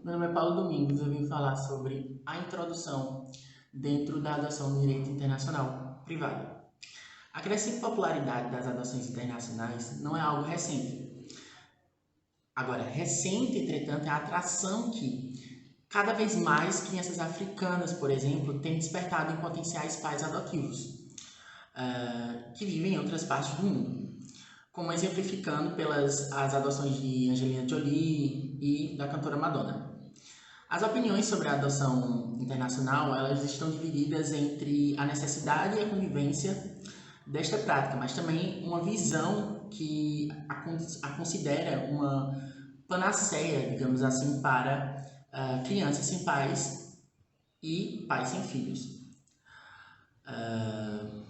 Meu nome é Paulo Domingos, eu vim falar sobre a introdução dentro da adoção do direito internacional privado. A crescente popularidade das adoções internacionais não é algo recente. Agora, recente, entretanto, é a atração que cada vez mais crianças africanas, por exemplo, têm despertado em potenciais pais adotivos, que vivem em outras partes do mundo, como exemplificando pelas as adoções de Angelina Jolie e da cantora Madonna. As opiniões sobre a adoção internacional, elas estão divididas entre a necessidade e a convivência desta prática, mas também uma visão que a considera uma panaceia, digamos assim, para crianças sem pais e pais sem filhos.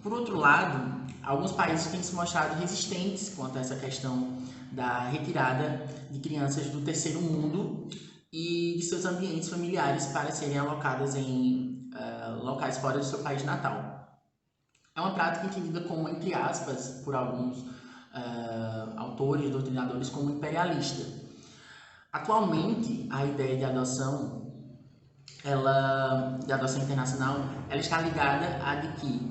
Por outro lado, alguns países têm se mostrado resistentes quanto a essa questão da retirada de crianças do terceiro mundo e de seus ambientes familiares para serem alocadas em locais fora do seu país natal. É uma prática entendida como, entre aspas, por alguns autores, doutrinadores, como imperialista. Atualmente, a ideia de adoção internacional, ela está ligada a de que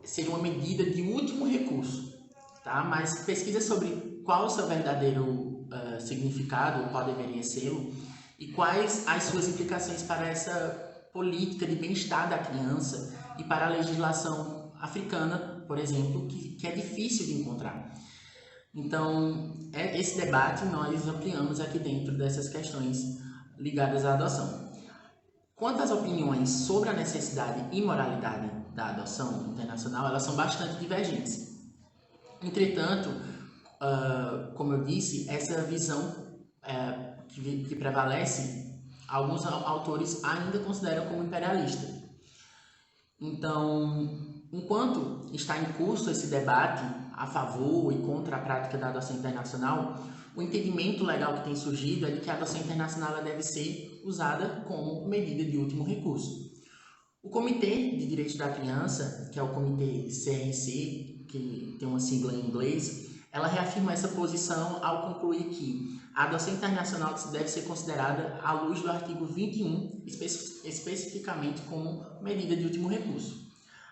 seria uma medida de último recurso, tá? Mas pesquisas sobre qual o seu verdadeiro significado, qual deveria ser, e quais as suas implicações para essa política de bem-estar da criança e para a legislação africana, por exemplo, que é difícil de encontrar. Então, esse debate nós ampliamos aqui dentro dessas questões ligadas à adoção. Quanto às opiniões sobre a necessidade e moralidade da adoção internacional, elas são bastante divergentes. Entretanto, como eu disse, essa visão que prevalece, alguns autores ainda consideram como imperialista. Então, enquanto está em curso esse debate a favor e contra a prática da adoção internacional, o entendimento legal que tem surgido é de que a adoção internacional deve ser usada como medida de último recurso. O Comitê de Direitos da Criança, que é o Comitê CRC, que tem uma sigla em inglês, ela reafirma essa posição ao concluir que a adoção internacional deve ser considerada à luz do artigo 21, especificamente como medida de último recurso.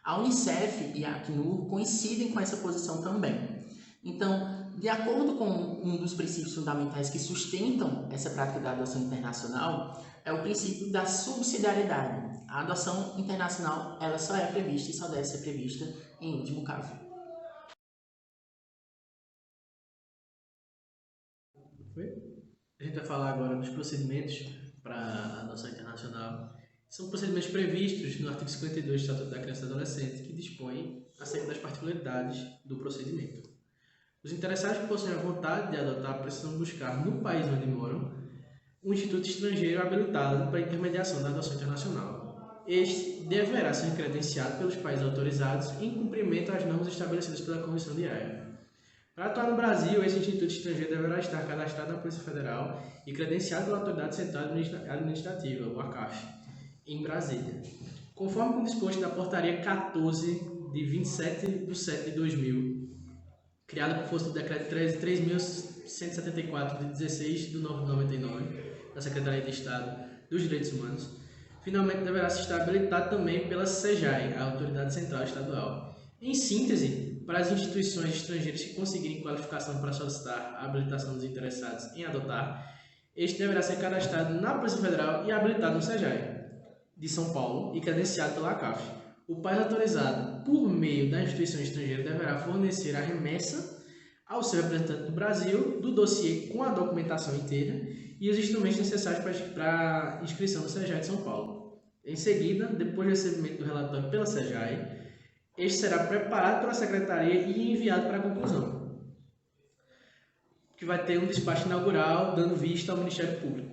A Unicef e a Acnur coincidem com essa posição também. Então, de acordo com um dos princípios fundamentais que sustentam essa prática da adoção internacional, é o princípio da subsidiariedade. A adoção internacional, ela só é prevista e só deve ser prevista em último caso. A gente vai falar agora dos procedimentos para a adoção internacional. São procedimentos previstos no artigo 52 do Estatuto da Criança e do Adolescente, que dispõe acerca das particularidades do procedimento. Os interessados que possuem a vontade de adotar precisam buscar no país onde moram um instituto estrangeiro habilitado para intermediação da adoção internacional. Este deverá ser credenciado pelos países autorizados em cumprimento às normas estabelecidas pela Convenção de Haia. Para atuar no Brasil, esse instituto estrangeiro deverá estar cadastrado na Polícia Federal e credenciado pela Autoridade Central Administrativa, o ACAF, em Brasília. Conforme o disposto da Portaria 14, de 27 de 7 de 2000, criada por força do Decreto 3.174, de 16 de 9 de 99, da Secretaria de Estado dos Direitos Humanos, finalmente deverá se estar habilitado também pela SEJAI, a Autoridade Central Estadual. Em síntese, para as instituições estrangeiras que conseguirem qualificação para solicitar a habilitação dos interessados em adotar, este deverá ser cadastrado na Polícia Federal e habilitado no SEJAI de São Paulo e credenciado pela ACAF. O país autorizado, por meio da instituição estrangeira, deverá fornecer a remessa ao seu representante do Brasil do dossiê com a documentação inteira e os instrumentos necessários para a inscrição no SEJAI de São Paulo. Em seguida, depois do recebimento do relatório pela SEJAI, este será preparado pela Secretaria e enviado para a conclusão, que vai ter um despacho inaugural dando vista ao Ministério Público.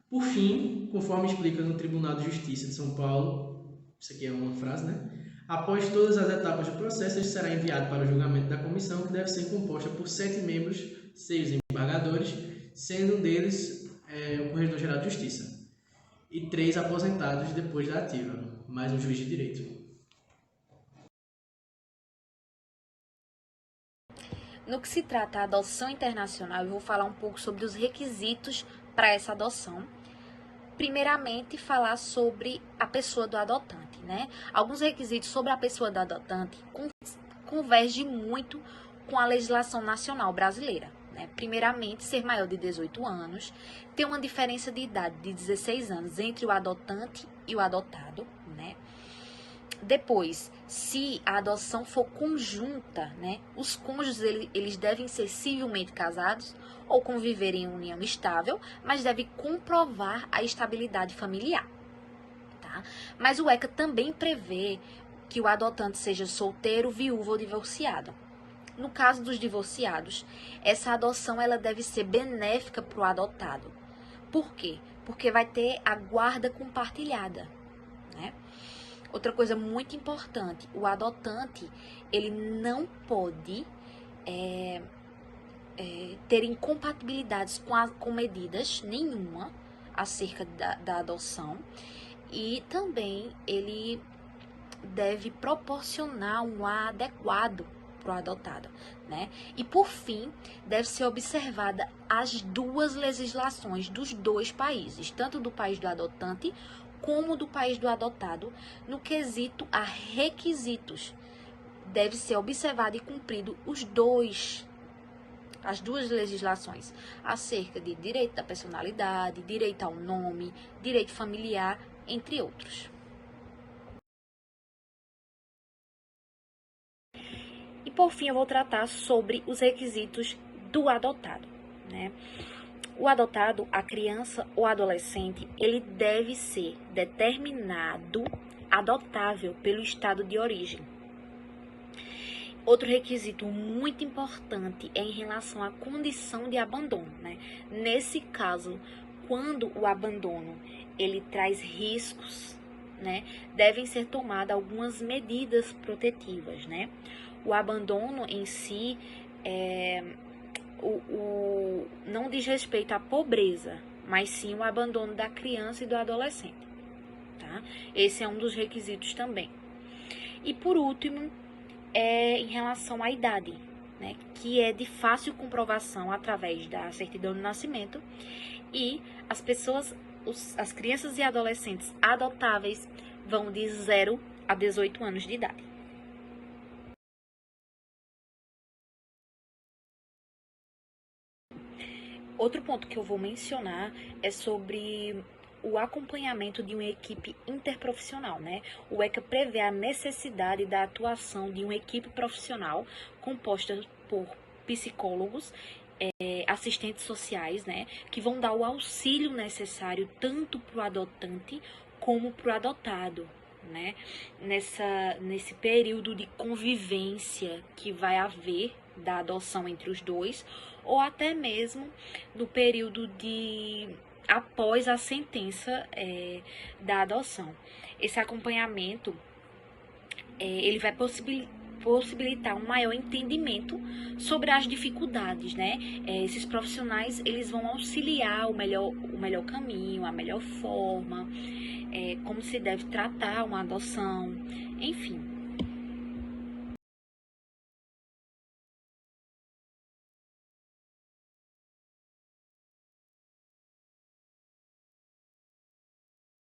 Por fim, conforme explica no Tribunal de Justiça de São Paulo, isso aqui é uma frase, né? Após todas as etapas do processo, ele será enviado para o julgamento da comissão, que deve ser composta por 7 membros, 6 embargadores, sendo um deles o Corregedor-Geral de Justiça, e 3 aposentados depois da ativa, mais um juiz de direito. No que se trata da adoção internacional, eu vou falar um pouco sobre os requisitos para essa adoção. primeiramente falar sobre a pessoa do adotante, né? Alguns requisitos sobre a pessoa do adotante convergem muito com a legislação nacional brasileira, né? Primeiramente, ser maior de 18 anos, ter uma diferença de idade de 16 anos entre o adotante e o adotado, né? Depois, se a adoção for conjunta, né, os cônjuges eles devem ser civilmente casados ou conviver em união estável, mas deve comprovar a estabilidade familiar, tá? Mas o ECA também prevê que o adotante seja solteiro, viúvo ou divorciado. No caso dos divorciados, essa adoção ela deve ser benéfica para o adotado. Por quê? Porque vai ter a guarda compartilhada, né? Outra coisa muito importante, o adotante, ele não pode ter incompatibilidades com medidas nenhuma acerca da adoção, e também ele deve proporcionar um lar adequado para o adotado, né? E por fim, deve ser observada as duas legislações dos dois países, tanto do país do adotante como do país do adotado, no quesito a requisitos. Deve ser observado e cumprido as duas legislações, acerca de direito da personalidade, direito ao nome, direito familiar, entre outros. E por fim, eu vou tratar sobre os requisitos do adotado, né? O adotado, a criança ou adolescente, ele deve ser determinado adotável pelo estado de origem. Outro requisito muito importante é em relação à condição de abandono, né? Nesse caso, quando o abandono ele traz riscos, né, devem ser tomadas algumas medidas protetivas, né? O abandono em si não diz respeito à pobreza, mas sim o abandono da criança e do adolescente, tá? Esse é um dos requisitos também. E por último, em relação à idade, né, que é de fácil comprovação através da certidão de nascimento, e as crianças e adolescentes adotáveis vão de 0 a 18 anos de idade. Outro ponto que eu vou mencionar é sobre o acompanhamento de uma equipe interprofissional, né? O ECA prevê a necessidade da atuação de uma equipe profissional composta por psicólogos, assistentes sociais, né? Que vão dar o auxílio necessário tanto para o adotante como para o adotado, né? Nesse período de convivência que vai haver da adoção entre os dois, ou até mesmo no período após a sentença da adoção. Esse acompanhamento ele vai possibilitar um maior entendimento sobre as dificuldades, né? Esses profissionais eles vão auxiliar o melhor caminho, a melhor forma, como se deve tratar uma adoção, enfim.